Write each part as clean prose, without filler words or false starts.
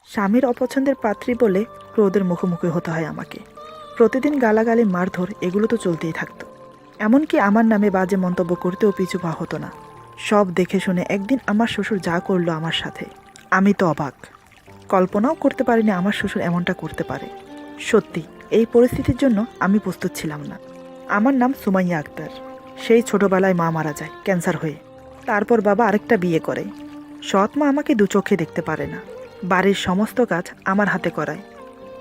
স্বামীর অপছন্দের পাত্রী বলে ক্রোধের মুখোমুখি হতে হয় আমাকে। প্রতিদিন গালাগালি, মারধর এগুলো তো চলতেই থাকতো। এমনকি আমার নামে বাজে মন্তব্য করতেও পিছু পা হতো না। সব দেখে শুনে একদিন আমার শ্বশুর যা করলো আমার সাথে, আমি তো অবাক। কল্পনাও করতে পারিনি আমার শ্বশুর এমনটা করতে পারে। সত্যি এই পরিস্থিতির জন্য আমি প্রস্তুত ছিলাম না। আমার নাম সুমাইয়া আক্তার। সেই ছোটবেলায় মা মারা যায় ক্যান্সার হয়ে। তারপর বাবা আরেকটা বিয়ে করে। সৎ মা আমাকে দু চোখে দেখতে পারে না। বাড়ির সমস্ত কাজ আমার হাতে করায়।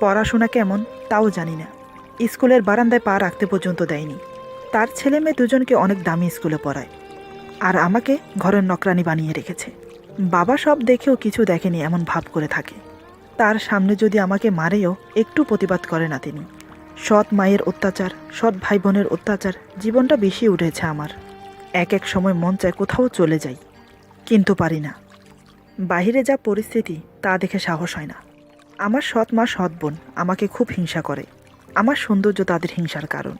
পড়াশোনা কেমন তাও জানি না। স্কুলের বারান্দায় পা রাখতে পর্যন্ত দেয়নি। তার ছেলে মেয়ে দুজনকে অনেক দামি স্কুলে পড়ায়, আর আমাকে ঘরের নকরানি বানিয়ে রেখেছে। বাবা সব দেখেও কিছু দেখেনি এমন ভাব করে থাকে। তার সামনে যদি আমাকে মারেও একটু প্রতিবাদ করে না তিনি। সৎ মায়ের অত্যাচার, সৎ ভাই বোনের অত্যাচার, জীবনটা বেশি উঠেছে আমার। এক এক সময় মন চায় কোথাও চলে যাই, কিন্তু পারি না। বাহিরে যা পরিস্থিতি তা দেখে সাহস হয় না। আমার সৎ মা সৎ বোন আমাকে খুব হিংসা করে। আমার সৌন্দর্য তাদের হিংসার কারণ।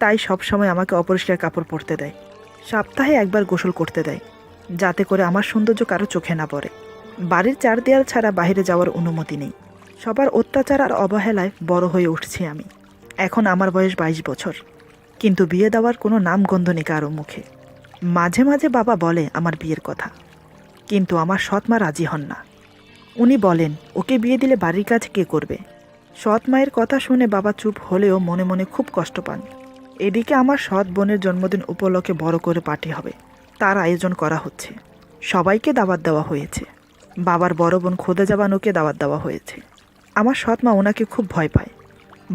তাই সবসময় আমাকে অপরিষ্কার কাপড় পরতে দেয়। সপ্তাহে একবার গোসল করতে দেয়, যাতে করে আমার সৌন্দর্য কারো চোখে না পড়ে। বাড়ির চার দেয়াল ছাড়া বাইরে যাওয়ার অনুমতি নেই। সবার অত্যাচার আর অবহেলায় বড় হয়ে উঠছি আমি। এখন আমার বয়স 22 বছর, কিন্তু বিয়ে দেওয়ার কোনো নামগন্ধ নেই কারো মুখে। মাঝে মাঝে বাবা বলে আমার বিয়ের কথা, কিন্তু আমার সৎ মা রাজি হন না। উনি বলেন ওকে বিয়ে দিলে বাড়ির কাজ কে করবে। সৎ মায়ের কথা শুনে বাবা চুপ হলেও মনে মনে খুব কষ্ট পান। এদিকে আমার সৎ বোনের জন্মদিন উপলক্ষে বড় করে পার্টি হবে, তার আয়োজন করা হচ্ছে। সবাইকে দাওয়াত দেওয়া হয়েছে। বাবার বড় বোন খোদা জাবানুকে দাওয়াত দেওয়া হয়েছে। আমার সৎ মা ওনাকে খুব ভয় পায়।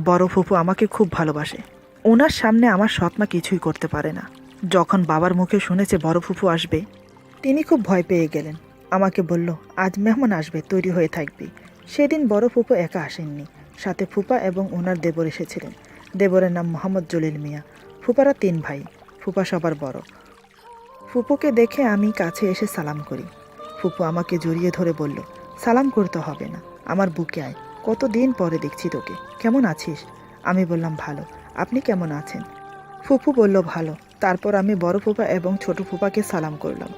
বড় ফুফু আমাকে খুব ভালোবাসে। ওনার সামনে আমার সৎ মা কিছুই করতে পারে না। যখন বাবার মুখে শুনেছে বড় ফুফু আসবে, তিনি খুব ভয় পেয়ে গেলেন। আমাকে বলল, আজ মেহমান আসবে, তৈরি হয়ে থাকবি। সেদিন বড় ফুফু একা আসেননি, সাথে ফুপা এবং ওনার দেবর এসেছিলেন। দেবরের নাম মোহাম্মদ জলিল মিয়া। ফুপারা 3 ভাই, ফুপা সবার বড়। ফুপুকে দেখে আমি কাছে এসে সালাম করি। ফুপু আমাকে জড়িয়ে ধরে বলল, সালাম করতে হবে না, আমার বুকে আয়। কতদিন পরে দেখছি তোকে, কেমন আছিস? আমি বললাম ভালো, আপনি কেমন আছেন? ফুপু বলল ভালো। তারপর আমি বড় ফুপা এবং ছোট ফুপাকে সালাম করলাম।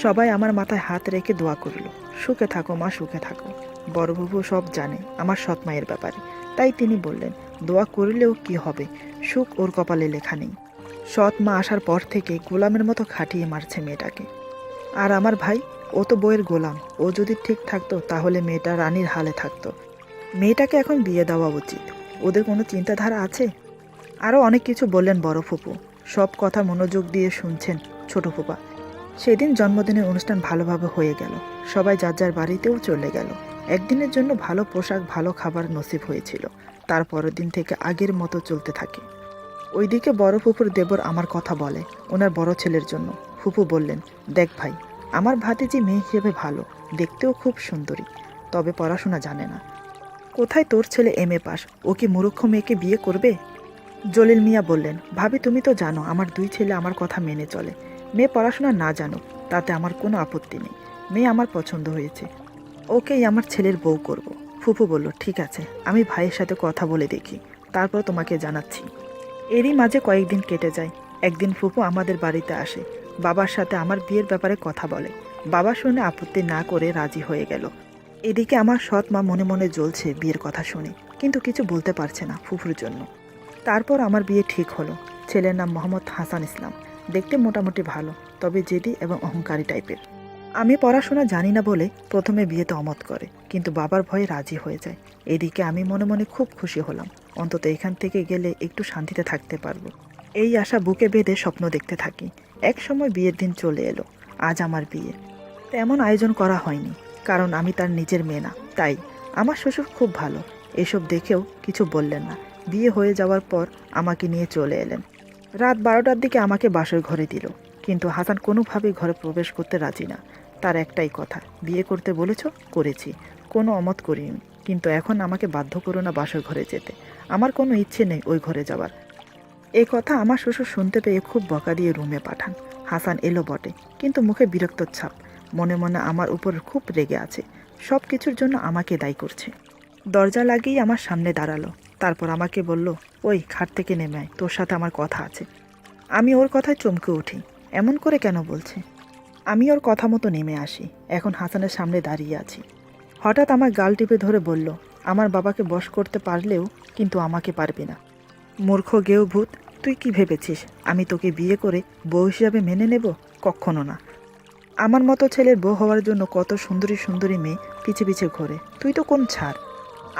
সবাই আমার মাথায় হাত রেখে দোয়া করল, সুখে থাকো মা, সুখে থাকো। বড় ফুপু সব জানে আমার সৎ মায়ের ব্যাপারে, তাই তিনি বললেন, দোয়া করলেও কি হবে, সুখ ওর কপালে লেখা নেই। সৎ মা আসার পর থেকে গোলামের মতো খাটিয়ে মারছে মেয়েটাকে। আর আমার ভাই, ও তো বইয়ের গোলাম। ও যদি ঠিক থাকতো তাহলে মেয়েটা রানীর হালে থাকতো। মেয়েটাকে এখন বিয়ে দেওয়া উচিত। ওদের কোনো চিন্তাধারা আছে? আরও অনেক কিছু বললেন বড় ফুপু। সব কথা মনোযোগ দিয়ে শুনছেন ছোট ফুপা। সেদিন জন্মদিনের অনুষ্ঠান ভালোভাবে হয়ে গেল। সবাই যার যার বাড়িতেও চলে গেল। একদিনের জন্য ভালো পোশাক, ভালো খাবার নসিব হয়েছিল। তার পরের দিন থেকে আগের মতো চলতে থাকে। ওইদিকে বড় ফুপুর দেবর আমার কথা বলে ওনার বড় ছেলের জন্য। ফুপু বললেন, দেখ ভাই, আমার ভাতিজি মেয়ে হিসেবে ভালো, দেখতেও খুব সুন্দরী, তবে পড়াশোনা জানে না। কোথায় তোর ছেলে MA পাস, ও কি মূর্খ মেয়েকে বিয়ে করবে? জলিল মিয়া বললেন, ভাবি তুমি তো জানো আমার 2 ছেলে আমার কথা মেনে চলে। মেয়ে পড়াশোনা না জানুক, তাতে আমার কোনো আপত্তি নেই। মেয়ে আমার পছন্দ হয়েছে, ওকেই আমার ছেলের বউ করব। ফুপু বলল, ঠিক আছে, আমি ভাইয়ের সাথে কথা বলে দেখি, তারপর তোমাকে জানাচ্ছি। এরই মাঝে কয়েকদিন কেটে যায়। একদিন ফুপু আমাদের বাড়িতে আসে। বাবার সাথে আমার বিয়ের ব্যাপারে কথা বলে। বাবা শুনে আপত্তি না করে রাজি হয়ে গেল। এদিকে আমার সৎ মা মনে মনে জ্বলছে বিয়ের কথা শুনে, কিন্তু কিছু বলতে পারছে না ফুফুর জন্য। তারপর আমার বিয়ে ঠিক হলো। ছেলের নাম মোহাম্মদ হাসান ইসলাম। দেখতে মোটামুটি ভালো, তবে জেদি এবং অহংকারী টাইপের। আমি পড়াশোনা জানি না বলে প্রথমে বিয়েতে অমত করে, কিন্তু বাবার ভয়ে রাজি হয়ে যায়। এদিকে আমি মনে মনে খুব খুশি হলাম, অন্তত এখান থেকে গেলে একটু শান্তিতে থাকতে পারবো। এই আশা বুকে বেঁধে স্বপ্ন দেখতে থাকি। এক সময় বিয়ের দিন চলে এলো। আজ আমার বিয়ে। তেমন আয়োজন করা হয়নি, কারণ আমি তার নিজের মেয়ে না, তাই। আমার শ্বশুর খুব ভালো, এসব দেখেও কিছু বললেন না। বিয়ে হয়ে যাওয়ার পর আমাকে নিয়ে চলে এলেন। রাত 12টার দিকে আমাকে বাসর ঘরে দিল, কিন্তু হাসান কোনোভাবেই ঘরে প্রবেশ করতে রাজি না। তার একটাই কথা, বিয়ে করতে বলেছ, করেছি, কোনো অমত করিনি, কিন্তু এখন আমাকে বাধ্য করো না বাসর ঘরে যেতে। আমার কোনো ইচ্ছে নেই ওই ঘরে যাওয়ার। এই কথা আমার শ্বশুর শুনতে পেয়ে খুব বকা দিয়ে রুমে পাঠান। হাসান এলো বটে, কিন্তু মুখে বিরক্ত ছাপ। মনে মনে আমার উপর খুব রেগে আছে, সব কিছুর জন্য আমাকে দায়ী করছে। দরজা লাগিয়েই আমার সামনে দাঁড়ালো। তারপর আমাকে বলল, ওই খাট থেকে নেমে আয়, তোর সাথে আমার কথা আছে। আমি ওর কথায় চমকে উঠি। এমন করে কেন বলছে? আমি ওর কথা মতো নেমে আসি। এখন হাসানের সামনে দাঁড়িয়ে আছি। হঠাৎ আমার গাল টিপে ধরে বলল, আমার বাবাকে বশ করতে পারলেও কিন্তু আমাকে পারবি না। মূর্খ গেও ভূত, তুই কি ভেবেছিস আমি তোকে বিয়ে করে বউ হিসাবে মেনে নেব? কখনো না। আমার মতো ছেলের বউ হওয়ার জন্য কত সুন্দরী সুন্দরী মেয়ে পিছে পিছে ঘোরে, তুই তো কোন ছাড়।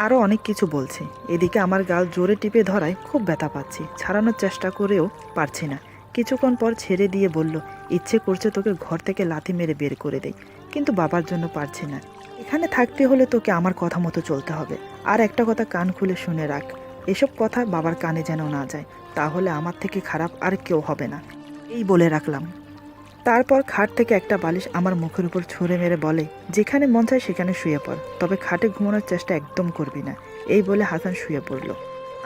আরও অনেক কিছু বলছে। এদিকে আমার গাল জোরে টিপে ধরায় খুব ব্যথা পাচ্ছি, ছাড়ানোর চেষ্টা করেও পারছি না। কিছুক্ষণ পর ছেড়ে দিয়ে বলল, ইচ্ছে করছে তোকে ঘর থেকে লাথি মেরে বের করে দেই, কিন্তু বাবার জন্য পারছি না। এখানে থাকতে হলে তোকে আমার কথা মতো চলতে হবে। আর একটা কথা কান খুলে শুনে রাখ, এসব কথা বাবার কানে যেন না যায়, তাহলে আমার থেকে খারাপ আর কেউ হবে না, এই বলে রাখলাম। তারপর খাট থেকে একটা বালিশ আমার মুখের উপর ছুঁড়ে মেরে বলে, যেখানে মন চায় সেখানে শুয়ে পড়, তবে খাটে ঘুমানোর চেষ্টা একদম করবি না। এই বলে হাসান শুয়ে পড়ল।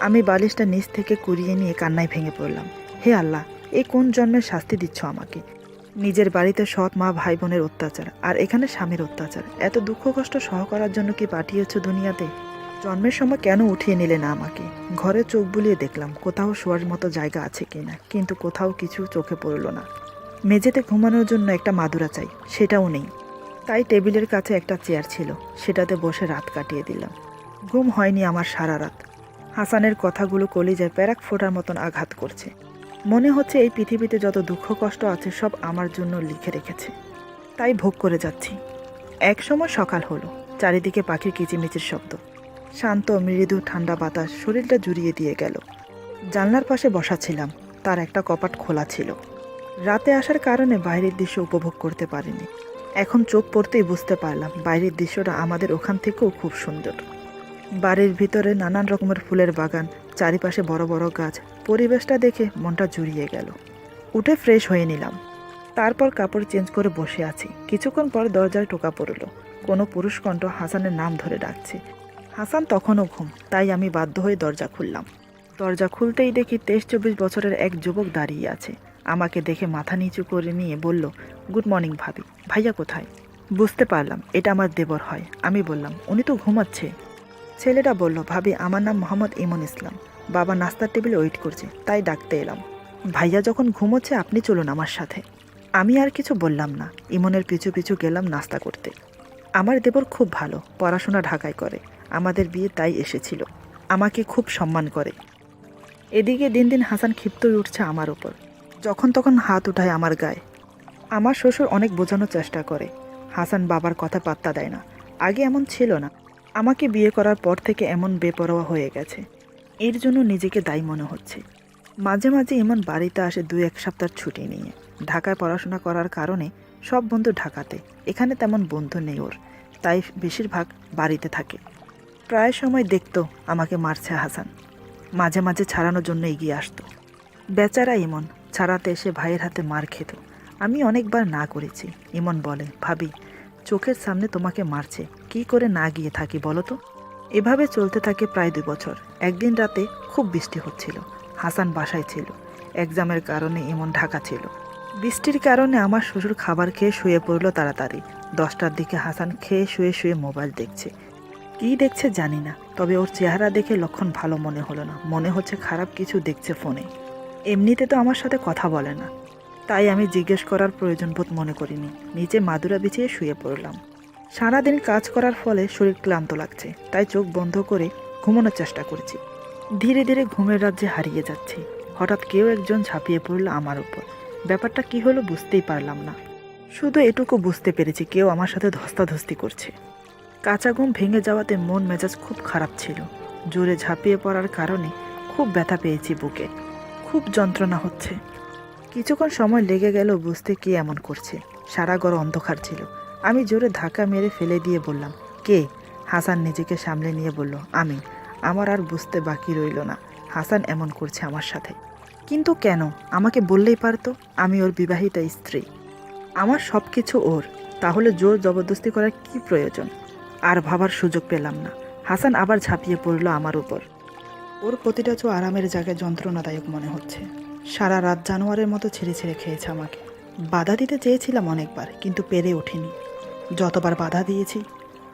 আমি বালিশটা নিচ থেকে কুড়িয়ে নিয়ে কান্নায় ভেঙে পড়লাম। হে আল্লাহ, এই কোন জন্মের শাস্তি দিচ্ছ আমাকে? নিজের বাড়িতে সৎ মা ভাই বোনের অত্যাচার, আর এখানে স্বামীর অত্যাচার। এত দুঃখ কষ্ট সহ করার জন্য কি পাঠিয়েছ দুনিয়াতে? জন্মের সময় কেন উঠিয়ে নিলে না আমাকে? ঘরে চোখ বুলিয়ে দেখলাম কোথাও শোয়ার মতো জায়গা আছে কিনা, কিন্তু কোথাও কিছু চোখে পড়ল না। মেঝেতে ঘুমানোর জন্য একটা মাদুরা চাই, সেটাও নেই। তাই টেবিলের কাছে একটা চেয়ার ছিল, সেটাতে বসে রাত কাটিয়ে দিলাম। ঘুম হয়নি আমার সারা রাত। হাসানের কথাগুলো কলিজায় প্যারাক ফোটার মতন আঘাত করছে। মনে হচ্ছে এই পৃথিবীতে যত দুঃখ কষ্ট আছে সব আমার জন্য লিখে রেখেছে, তাই ভোগ করে যাচ্ছি। একসময় সকাল হলো, চারিদিকে পাখির কিচিমিচির শব্দ, শান্ত মৃদু ঠান্ডা বাতাস শরীরটা জুড়িয়ে দিয়ে গেল। জানলার পাশে বসা ছিলাম, তার একটা কপাট খোলা ছিল। রাতে আসার কারণে বাইরের দৃশ্য উপভোগ করতে পারিনি। এখন চোখ পড়তেই বুঝতে পারলাম বাইরের দৃশ্যটা আমাদের ওখান থেকেও খুব সুন্দর। বাড়ির ভিতরে নানান রকমের ফুলের বাগান, চারিপাশে বড় বড় গাছ, পরিবেশটা দেখে মনটা জুড়িয়ে গেল। উঠে ফ্রেশ হয়ে নিলাম, তারপর কাপড় চেঞ্জ করে বসে আছি। কিছুক্ষণ পর দরজায় টোকা পড়ল, কোনো পুরুষ কণ্ঠ হাসানের নাম ধরে ডাকছে। হাসান তখনও ঘুম, তাই আমি বাধ্য হয়ে দরজা খুললাম। দরজা খুলতেই দেখি 23-24 বছরের এক যুবক দাঁড়িয়ে আছে। আমাকে দেখে মাথা নিচু করে নিয়ে বলল, গুড মর্নিং ভাবি, ভাইয়া কোথায়? বুঝতে পারলাম এটা আমার দেবর হয়। আমি বললাম, উনি তো ঘুমাচ্ছে। ছেলেটা বলল, ভাবি আমার নাম মোহাম্মদ ইমন ইসলাম, বাবা নাস্তার টেবিলে ওয়েট করছে, তাই ডাকতে এলাম। ভাইয়া যখন ঘুমোচ্ছে আপনি চলুন আমার সাথে। আমি আর কিছু বললাম না, ইমনের পিছু পিছু গেলাম নাস্তা করতে। আমার দেবর খুব ভালো, পড়াশোনা ঢাকায় করে, আমাদের বিয়ে তাই এসেছিল, আমাকে খুব সম্মান করে। এদিকে দিন দিন হাসান ক্ষিপ্ত হয়ে উঠছে আমার ওপর, যখন তখন হাত উঠায় আমার গায়ে। আমার শ্বশুর অনেক বোঝানোর চেষ্টা করে, হাসান বাবার কথা পাত্তা দেয় না। আগে এমন ছিল না, আমাকে বিয়ে করার পর থেকে এমন বেপরোয়া হয়ে গেছে। এর জন্য নিজেকে দায়ী মনে হচ্ছে। মাঝে মাঝে এমন বাড়িতে আসে 2-1 সপ্তাহ ছুটি নিয়ে। ঢাকায় পড়াশোনা করার কারণে সব বন্ধু ঢাকাতে, এখানে তেমন বন্ধু নেই ওর, তাই বেশিরভাগ বাড়িতে থাকে। প্রায় সময় দেখতো আমাকে মারছে হাসান, মাঝে মাঝে ছাড়ানোর জন্য এগিয়ে আসতো। বেচারা ইমন ছাড়াতে এসে ভাইয়ের হাতে মার খেত। আমি অনেকবার না করেছি। ইমন বলে, ভাবি চোখের সামনে তোমাকে মারছে, কি করে না গিয়ে থাকি বলো তো? এভাবে চলতে থাকে প্রায় 2 বছর। একদিন রাতে খুব বৃষ্টি হচ্ছিল, হাসান বাসায় ছিল, এক্সামের কারণে ইমন ঢাকা ছিল। বৃষ্টির কারণে আমার শ্বশুর খাবার খেয়ে শুয়ে পড়ল তাড়াতাড়ি। 10টার দিকে হাসান খেয়ে শুয়ে শুয়ে মোবাইল দেখছে। কী দেখছে জানি না, তবে ওর চেহারা দেখে লক্ষণ ভালো মনে হলো না, মনে হচ্ছে খারাপ কিছু দেখছে ফোনে। এমনিতে তো আমার সাথে কথা বলে না, তাই আমি জিজ্ঞেস করার প্রয়োজন বোধ মনে করিনি। নিচে মাদুরা বিছিয়ে শুয়ে পড়লাম। সারাদিন কাজ করার ফলে শরীর ক্লান্ত লাগছে, তাই চোখ বন্ধ করে ঘুমানোর চেষ্টা করছি। ধীরে ধীরে ঘুমের রাজ্যে হারিয়ে যাচ্ছি। হঠাৎ কেউ একজন ঝাঁপিয়ে পড়ল আমার উপর। ব্যাপারটা কি হলো বুঝতেই পারলাম না, শুধু এটুকু বুঝতে পেরেছি কেউ আমার সাথে ধস্তাধস্তি করছে। কাঁচা ঘুম ভেঙে যাওয়াতে মন মেজাজ খুব খারাপ ছিল। জোরে ঝাঁপিয়ে পড়ার কারণে খুব ব্যথা পেয়েছি বুকে, খুব যন্ত্রণা হচ্ছে। কিছুক্ষণ সময় লেগে গেল বুঝতে কে এমন করছে। সারা ঘর অন্ধকার ছিল। আমি জোরে ধাক্কা মেরে ফেলে দিয়ে বললাম, কে? হাসান নিজেকে সামলে নিয়ে বলল, আমি। আমার আর বুঝতে বাকি রইল না হাসান এমন করছে আমার সাথে। কিন্তু কেন? আমাকে বললেই পারতো, আমি ওর বিবাহিতা স্ত্রী, আমার সব কিছু ওর, তাহলে জোর জবরদস্তি করার কি প্রয়োজন? আর ভাবার সুযোগ পেলাম না। হাসান আবার ঝাঁপিয়ে পড়ল আমার উপর। ওর প্রতিটা চো আরামের জায়গায় যন্ত্রণাদায়ক মনে হচ্ছে। সারা রাত জানোয়ারের মতো ছেড়ে ছেড়ে খেয়েছে আমাকে। বাধা দিতে চেয়েছিলাম অনেকবার, কিন্তু পেরে ওঠেনি। যতবার বাধা দিয়েছি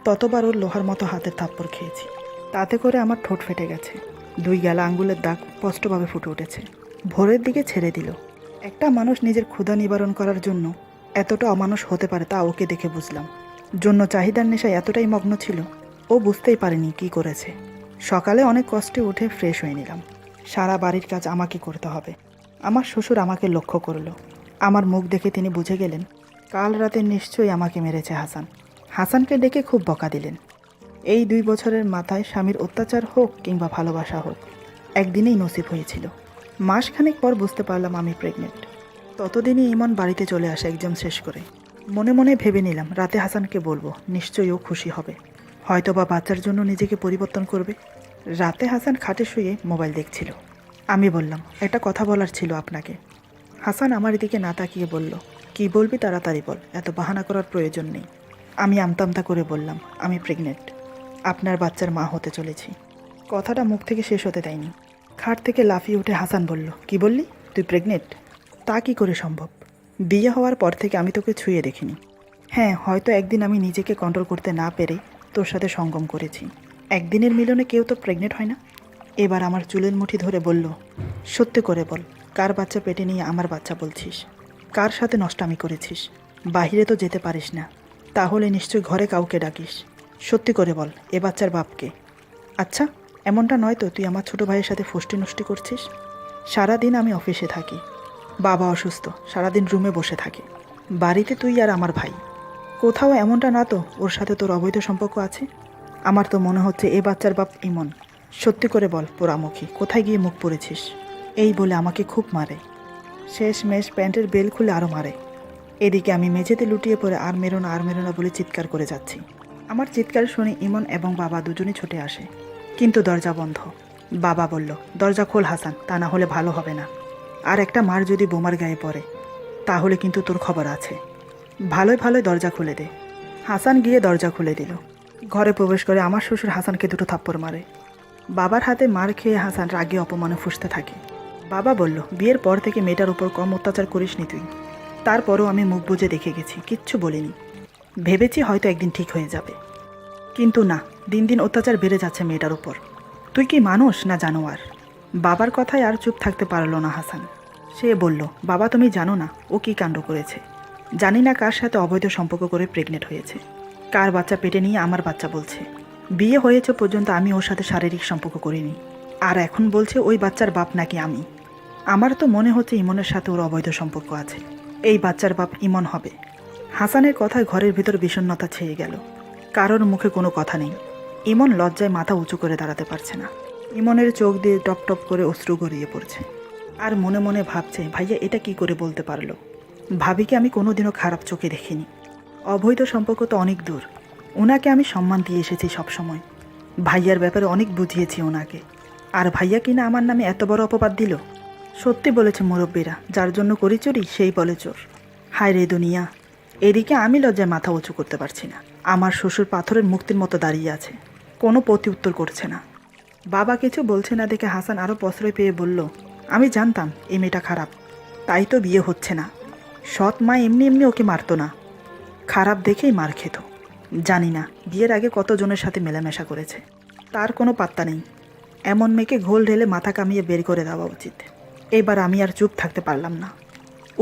ততবার ওর লোহার মতো হাতের থাপ্পড় খেয়েছি। তাতে করে আমার ঠোঁট ফেটে গেছে, 2 গেলা আঙ্গুলের দাগ স্পষ্টভাবে ফুটে উঠেছে। ভোরের দিকে ছেড়ে দিল। একটা মানুষ নিজের ক্ষুধা নিবারণ করার জন্য এতটা অমানুষ হতে পারে তা ওকে দেখে বুঝলাম। জন্য চাহিদার নেশায় এতটাই মগ্ন ছিল ও বুঝতেই পারেনি কি করেছে। সকালে অনেক কষ্টে উঠে ফ্রেশ হয়ে নিলাম। সারা বাড়ির কাজ আমাকে করতে হবে। আমার শ্বশুর আমাকে লক্ষ্য করলো। আমার মুখ দেখে তিনি বুঝে গেলেন কাল রাতে নিশ্চয়ই আমাকে মেরেছে হাসান। হাসানকে ডেকে খুব বকা দিলেন। এই 2 বছরের মাথায় স্বামীর অত্যাচার হোক কিংবা ভালোবাসা হোক, একদিনেই নসিব হয়েছিল। মাসখানেক পর বুঝতে পারলাম আমি প্রেগনেন্ট। ততদিনই ইমন বাড়িতে চলে আসে এক্সাম শেষ করে। মনে মনে ভেবে নিলাম রাতে হাসানকে বলবো, নিশ্চয়ই ও খুশি হবে, হয়তোবা বাচ্চার জন্য নিজেকে পরিবর্তন করবে। রাতে হাসান খাটে শুয়ে মোবাইল দেখছিল। আমি বললাম, একটা কথা বলার ছিল আপনাকে। হাসান আমার দিকে না তাকিয়ে বলল, কি বলবি তাড়াতাড়ি বল, এত বাহানা করার প্রয়োজন নেই। আমি আমতামতা করে বললাম, আমি প্রেগনেন্ট, আপনার বাচ্চার মা হতে চলেছি। কথাটা মুখ থেকে শেষ হতে দেয়নি। খাট থেকে লাফিয়ে উঠে হাসান বলল, কি বললি, তুই প্রেগনেন্ট? তা কি করে সম্ভব? বিয়ে হওয়ার পর থেকে আমি তোকে ছুঁয়ে দেখিনি। হ্যাঁ, হয়তো একদিন আমি নিজেকে কন্ট্রোল করতে না পেরে তোর সাথে সঙ্গম করেছি। একদিনের মিলনে কেউ তো প্রেগনেন্ট হয় না। এবার আমার চুলের মুঠি ধরে বলল, সত্যি করে বল, কার বাচ্চা পেটে নিয়ে আমার বাচ্চা বলছিস? কার সাথে নষ্টামি করেছিস? বাহিরে তো যেতে পারিস না, তাহলে নিশ্চয়ই ঘরে কাউকে ডাকিস। সত্যি করে বল, এ বাচ্চার বাপকে? আচ্ছা, এমনটা নয় তো তুই আমার ছোটো ভাইয়ের সাথে ফষ্টি নষ্টি করছিস? সারাদিন আমি অফিসে থাকি, বাবা অসুস্থ, সারাদিন রুমে বসে থাকে, বাড়িতে তুই আর আমার ভাই। কোথাও এমনটা না তো ওর সাথে তোর অবৈধ সম্পর্ক আছে? আমার তো মনে হচ্ছে এ বাচ্চার বাপ ইমন। সত্যি করে বল পোড়ামুখী, কোথায় গিয়ে মুখ পড়েছিস? এই বলে আমাকে খুব মারে। শেষমেশ প্যান্টের বেল খুলে আরও মারে। এদিকে আমি মেঝেতে লুটিয়ে পড়ে আর মেরো না বলে চিৎকার করে যাচ্ছি। আমার চিৎকার শুনে ইমন এবং বাবা দুজনেই ছুটে আসে, কিন্তু দরজা বন্ধ। বাবা বলল, দরজা খোল হাসান, তা না হলে ভালো হবে না। আর একটা মার যদি বোমার গায়ে পড়ে তাহলে কিন্তু তোর খবর আছে। ভালোই ভালোই দরজা খুলে দে। হাসান গিয়ে দরজা খুলে দিল। ঘরে প্রবেশ করে আমার শ্বশুর হাসানকে 2 থাপ্পড় মারে। বাবার হাতে মার খেয়ে হাসান রাগে অপমানে ফুঁসতে থাকে। বাবা বলল, বিয়ের পর থেকে মেয়েটার উপর কম অত্যাচার করিসনি তুই। তারপরও আমি মুখ বুজে দেখে গেছি, কিচ্ছু বলিনি। ভেবেছি হয়তো একদিন ঠিক হয়ে যাবে, কিন্তু না, দিন দিন অত্যাচার বেড়ে যাচ্ছে মেয়েটার উপর। তুই কি মানুষ না জানোয়ার? বাবার কথায় আর চুপ থাকতে পারল না হাসান। সে বলল, বাবা তুমি জানো না ও কী কাণ্ড করেছে। জানি না কার সাথে অবৈধ সম্পর্ক করে প্রেগনেন্ট হয়েছে, কার বাচ্চা পেটে নিয়ে আমার বাচ্চা বলছে। বিয়ে হয়েছে পর্যন্ত আমি ওর সাথে শারীরিক সম্পর্ক করিনি, আর এখন বলছে ওই বাচ্চার বাপ নাকি আমি। আমার তো মনে হচ্ছে ইমনের সাথে ওর অবৈধ সম্পর্ক আছে। এই বাচ্চার বাপ ইমন হবে। হাসানের কথায় ঘরের ভিতর বিষণ্ণতা ছেয়ে গেল। কারোর মুখে কোনো কথা নেই। ইমন লজ্জায় মাথা উঁচু করে দাঁড়াতে পারছে না। ইমনের চোখ দিয়ে টপ টপ করে অশ্রু গড়িয়ে পড়ছে। আর মনে মনে ভাবছে, ভাইয়া এটা কি করে বলতে পারলো? ভাবিকে আমি কোনোদিনও খারাপ চোখে দেখিনি। অবৈধ সম্পর্ক তো অনেক দূর। ওনাকে আমি সম্মান দিয়ে এসেছি সবসময়। ভাইয়ার ব্যাপারে অনেক বুঝিয়েছি ওনাকে, আর ভাইয়া কিনা আমার নামে এত বড় অপবাদ দিল। সত্যি বলেছে মুরব্বীরা, যার জন্য করি চুরি সেই বলে চোর। হায় রে দুনিয়া। এদিকে আমি লজ্জায় মাথা উঁচু করতে পারছি না। আমার শ্বশুর পাথরের মুক্তির মতো দাঁড়িয়ে আছে, কোনো প্রতি উত্তর করছে না। বাবা কিছু বলছে না দেখে হাসান আরও প্রশ্রয় পেয়ে বলল, আমি জানতাম এই মেয়েটা খারাপ, তাই তো বিয়ে হচ্ছে না। সৎ মা এমনি এমনি ওকে মারতো না, খারাপ দেখেই মার খেত। জানি না বিয়ের আগে কতজনের সাথে মেলামেশা করেছে, তার কোনো পাত্তা নেই। এমন মেয়েকে ঘোল ঢেলে মাথা কামিয়ে বের করে দেওয়া উচিত। এবার আমি আর চুপ থাকতে পারলাম না।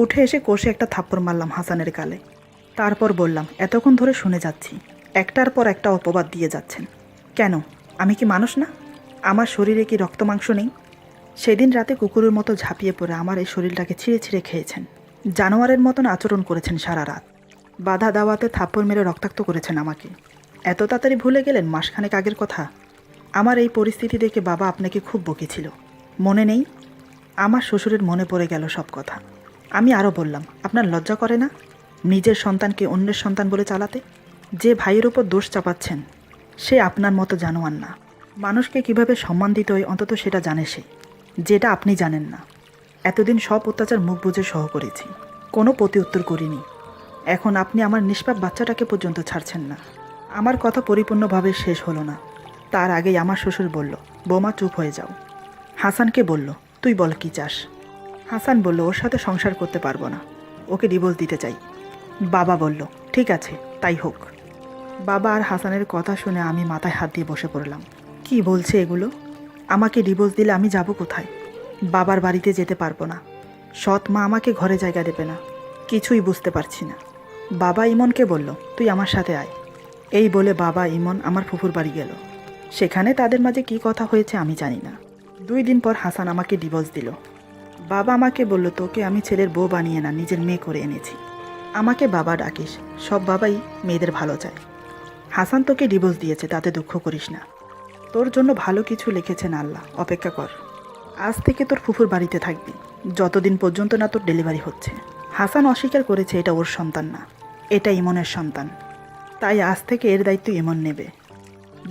উঠে এসে কষে একটা থাপ্পড় মারলাম হাসানের গালে। তারপর বললাম, এতক্ষণ ধরে শুনে যাচ্ছি একটার পর একটা অপবাদ দিয়ে যাচ্ছেন। কেন, আমি কি মানুষ না? আমার শরীরে কি রক্ত মাংস নেই? সেদিন রাতে কুকুরের মতো ঝাঁপিয়ে পড়ে আমার এই শরীরটাকে ছিঁড়ে ছিঁড়ে খেয়েছেন। জানোয়ারের মতন আচরণ করেছেন সারা রাত। বাধা দাওয়াতে থাপ্পড় মেরে রক্তাক্ত করেছেন আমাকে। এত তাড়াতাড়ি ভুলে গেলেন মাসখানেক আগের কথা? আমার এই পরিস্থিতি দেখে বাবা আপনাকে খুব বকেছিল, মনে নেই? আমার শ্বশুরের মনে পড়ে গেল সব কথা। আমি আরও বললাম, আপনার লজ্জা করে না নিজের সন্তানকে অন্যের সন্তান বলে চালাতে? যে ভাইয়ের ওপর দোষ চাপাচ্ছেন সে আপনার মতো জানোয়ার না। মানুষকে কিভাবে সম্মান দিতে হয় অন্তত সেটা জানে সে, যেটা আপনি জানেন না। এতদিন সব অত্যাচার মুখ বুজে সহ করেছি, কোনো প্রতি উত্তর করিনি। এখন আপনি আমার নিষ্পাপ বাচ্চাটাকে পর্যন্ত ছাড়ছেন না। আমার কথা পরিপূর্ণভাবে শেষ হলো না, তার আগেই আমার শ্বশুর বলল, বৌমা চুপ হয়ে যাও। হাসানকে বলল, তুই বল কি চাস? হাসান বলল, ওর সাথে সংসার করতে পারবো না, ওকে ডিভোর্স দিতে চাই। বাবা বলল, ঠিক আছে তাই হোক। বাবা আর হাসানের কথা শুনে আমি মাথায় হাত দিয়ে বসে পড়লাম। কি বলছে এগুলো? আমাকে ডিভোর্স দিলে আমি যাব কোথায়? বাবার বাড়িতে যেতে পারবো না, সৎ মা আমাকে ঘরে জায়গা দেবে না, কিছুই বুঝতে পারছি না। বাবা ইমনকে বলল, তুই আমার সাথে আয়। এই বলে বাবা ইমন আমার ফুফুর বাড়ি গেল। সেখানে তাদের মাঝে কী কথা হয়েছে আমি জানি না। 2 দিন পর হাসান আমাকে ডিভোর্স দিল। বাবা আমাকে বলল, তোকে আমি ছেলের বউ বানিয়ে না, নিজের মেয়ে করে এনেছি। আমাকে বাবা ডাকিস, সব বাবাই মেয়েদের ভালো চায়। হাসান তোকে ডিভোর্স দিয়েছে, তাতে দুঃখ করিস না। তোর জন্য ভালো কিছু লিখেছেন আল্লাহ, অপেক্ষা কর। আজ থেকে তোর ফুফুর বাড়িতে থাকবি, যতদিন পর্যন্ত না তোর ডেলিভারি হচ্ছে। হাসান অস্বীকার করেছে এটা ওর সন্তান না, এটা ইমনের সন্তান। তাই আজ থেকে এর দায়িত্ব ইমন নেবে।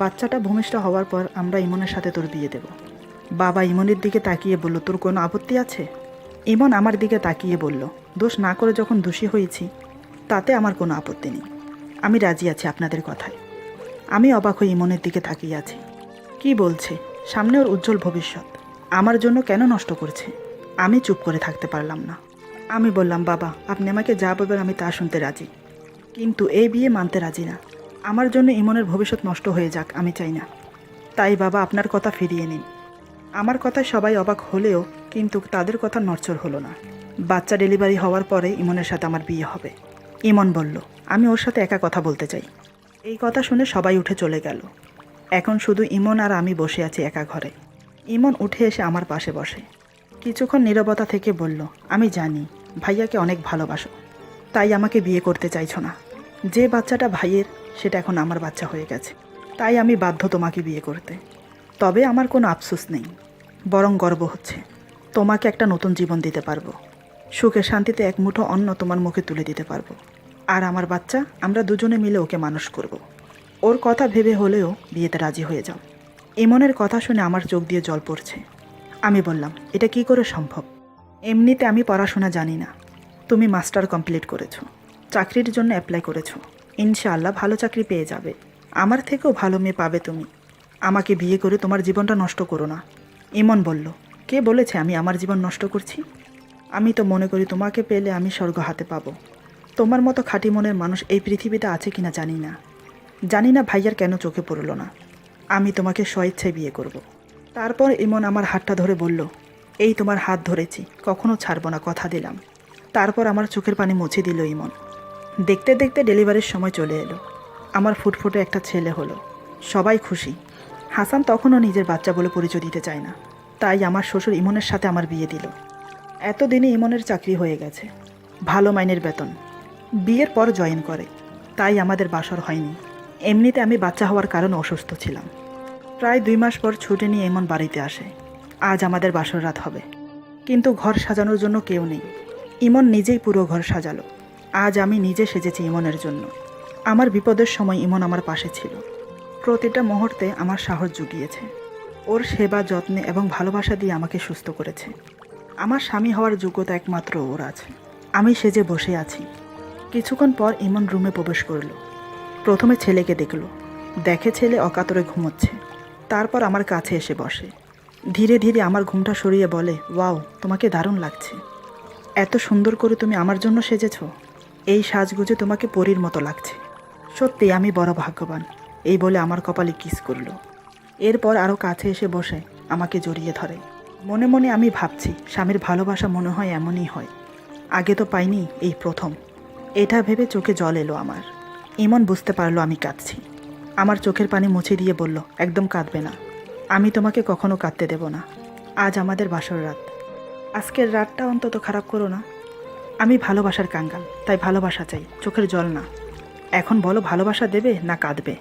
বাচ্চাটা ভূমিষ্ঠ হওয়ার পর আমরা ইমনের সাথে তোর বিয়ে দেব। বাবা ইমনের দিকে তাকিয়ে বলল, তোর কোনো আপত্তি আছে? ইমন আমার দিকে তাকিয়ে বলল, দোষ না করে যখন দোষী হয়েছি তাতে আমার কোনো আপত্তি নেই। আমি রাজি আছি আপনাদের কথায়। আমি অবাক হয়ে ইমনের দিকে তাকিয়ে আছি। কি বলছে? সামনে ওর উজ্জ্বল ভবিষ্যৎ আমার জন্য কেন নষ্ট করছে? আমি চুপ করে থাকতে পারলাম না। আমি বললাম, বাবা আপনি আমাকে যা বলবেন আমি তা শুনতে রাজি, কিন্তু এই বিয়ে মানতে রাজি না। আমার জন্য ইমনের ভবিষ্যৎ নষ্ট হয়ে যাক আমি চাই না। তাই বাবা আপনার কথা ফিরিয়ে নিন। আমার কথায় সবাই অবাক হলেও কিন্তু তাদের কথা নড়চড় হলো না। বাচ্চা ডেলিভারি হওয়ার পরে ইমনের সাথে আমার বিয়ে হবে। ইমন বলল, আমি ওর সাথে একা কথা বলতে চাই। এই কথা শুনে সবাই উঠে চলে গেল। এখন শুধু ইমন আর আমি বসে আছি একা ঘরে। ইমন উঠে এসে আমার পাশে বসে। কিছুক্ষণ নীরবতা থেকে বলল, আমি জানি ভাইয়াকে অনেক ভালোবাসো, তাই আমাকে বিয়ে করতে চাইছো না। যে বাচ্চাটা ভাইয়ের সেটা এখন আমার বাচ্চা হয়ে গেছে, তাই আমি বাধ্য তোমাকে বিয়ে করতে। তবে আমার কোনো আফসোস নেই, বরং গর্ব হচ্ছে। তোমাকে একটা নতুন জীবন দিতে পারবো, সুখে শান্তিতে এক মুঠো অন্ন তোমার মুখে তুলে দিতে পারবো। আর আমার বাচ্চা আমরা দুজনে মিলে ওকে মানুষ করব। ওর কথা ভেবে হলেও বিয়েতে রাজি হয়ে যাও। ইমনের কথা শুনে আমার চোখ দিয়ে জল পড়ছে। আমি বললাম, এটা কি করে সম্ভব? এমনিতে আমি পড়াশোনা জানি না, তুমি মাস্টার কমপ্লিট করেছো, চাকরির জন্য অ্যাপ্লাই করেছো, ইনশাআল্লাহ ভালো চাকরি পেয়ে যাবে। আমার থেকেও ভালো মেয়ে পাবে তুমি। আমাকে বিয়ে করে তোমার জীবনটা নষ্ট করো না। ইমন বলল, কে বলেছে আমি আমার জীবন নষ্ট করছি? আমি তো মনে করি তোমাকে পেলে আমি স্বর্গ হাতে পাবো। তোমার মতো খাঁটি মনের মানুষ এই পৃথিবীতে আছে কিনা জানি না। জানি না ভাইয়ার কেন চোখে পড়ল না। আমি তোমাকে স্বেচ্ছায় বিয়ে করব। তারপর ইমন আমার হাতটা ধরে বলল, এই তোমার হাত ধরেছি, কখনো ছাড়বো না, কথা দিলাম। তারপর আমার চোখের পানি মুছে দিল ইমন। দেখতে দেখতে ডেলিভারির সময় চলে এলো। আমার ফুটফুটে একটা ছেলে হলো। সবাই খুশি। হাসান তখনও নিজের বাচ্চা বলে পরিচয় দিতে চায় না, তাই আমার শ্বশুর ইমনের সাথে আমার বিয়ে দিল। এতদিনে ইমনের চাকরি হয়ে গেছে, ভালো মাইনের বেতন। বিয়ের পর জয়েন করে, তাই আমাদের বাসর হয়নি। এমনিতে আমি বাচ্চা হওয়ার কারণে অসুস্থ ছিলাম। প্রায় 2 মাস পর ছুটি নিয়ে ইমন বাড়িতে আসে। আজ আমাদের বাসর রাত হবে, কিন্তু ঘর সাজানোর জন্য কেউ নেই। ইমন নিজেই পুরো ঘর সাজালো। আজ আমি নিজে সেজেছি ইমনের জন্য। আমার বিপদের সময় ইমন আমার পাশে ছিল, প্রতিটা মুহূর্তে আমার সাহস জুগিয়েছে। ওর সেবা যত্নে এবং ভালোবাসা দিয়ে আমাকে সুস্থ করেছে। আমার স্বামী হওয়ার যোগ্যতা একমাত্র ওর আছে। আমি সেজে বসে আছি। কিছুক্ষণ পর ইমন রুমে প্রবেশ করল। প্রথমে ছেলেকে দেখল, দেখে ছেলে অকাতরে ঘুমোচ্ছে। তারপর আমার কাছে এসে বসে। ধীরে ধীরে আমার ঘুমটা সরিয়ে বলে, ওয়াও, তোমাকে দারুণ লাগছে। এত সুন্দর করে তুমি আমার জন্য সেজেছ। এই সাজগুজে তোমাকে পরীর মতো লাগছে। সত্যি আমি বড় ভাগ্যবান, এই বলে আমার কপালে কিস করল। এরপর আরও কাছে এসে বসে আমাকে জড়িয়ে ধরে। মনে মনে আমি ভাবছি, স্বামীর ভালোবাসা মনে হয় এমনই হয়, আগে তো পাইনি, এই প্রথম। এটা ভেবে চোখে জল এলো আমার। ইমন বুঝতে পারলো আমি কাঁদছি। আমার চোখের পানি মুছে দিয়ে বলল, একদম কাঁদবে না, আমি তোমাকে কখনো কাঁদতে দেব না। আজ আমাদের বাসর রাত, আজকের রাতটা অন্তত খারাপ করো না। আমি ভালোবাসার কাঙ্গাল, তাই ভালোবাসা চাই, চোখের জল না। এখন বলো, ভালোবাসা দেবে না কাঁদবে?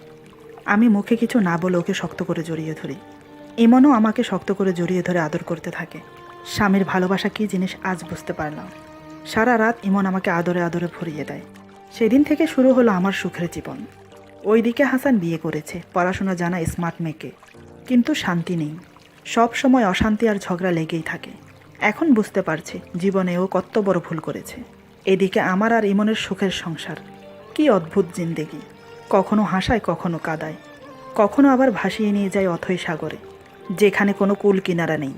আমি মুখে কিছু না বলে ওকে শক্ত করে জড়িয়ে ধরি। ইমনও আমাকে শক্ত করে জড়িয়ে ধরে আদর করতে থাকে। স্বামীর ভালোবাসা কী জিনিস আজ বুঝতে পারলাম। সারা রাত ইমন আমাকে আদরে আদরে ভরিয়ে দেয়। সেদিন থেকে শুরু হলো আমার সুখের জীবন। ওইদিকে হাসান বিয়ে করেছে, পড়াশোনা জানা স্মার্ট মেয়েকে, কিন্তু শান্তি নেই। সব সময় অশান্তি আর ঝগড়া লেগেই থাকে। এখন বুঝতে পারছি জীবনে ও কত বড় ভুল করেছে। এদিকে আমার আর ইমনের সুখের সংসার। কি অদ্ভুত জিন্দেগি, কখনো হাসায়, কখনো কাঁদায়, কখনো আবার ভাসিয়ে নিয়ে যায় অথৈ সাগরে, যেখানে কোনো কুল কিনারা নেই।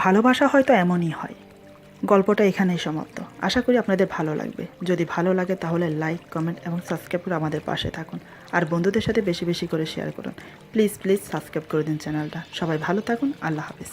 ভালোবাসা হয়তো এমনই হয়। গল্পটা এখানেই সমাপ্ত। আশা করি আপনাদের ভালো লাগবে। যদি ভালো লাগে তাহলে লাইক, কমেন্ট এবং সাবস্ক্রাইব করে আমাদের পাশে থাকুন। আর বন্ধুদের সাথে বেশি বেশি করে শেয়ার করুন। প্লিজ প্লিজ সাবস্ক্রাইব করে দিন চ্যানেলটা। সবাই ভালো থাকুন। আল্লাহ হাফিজ।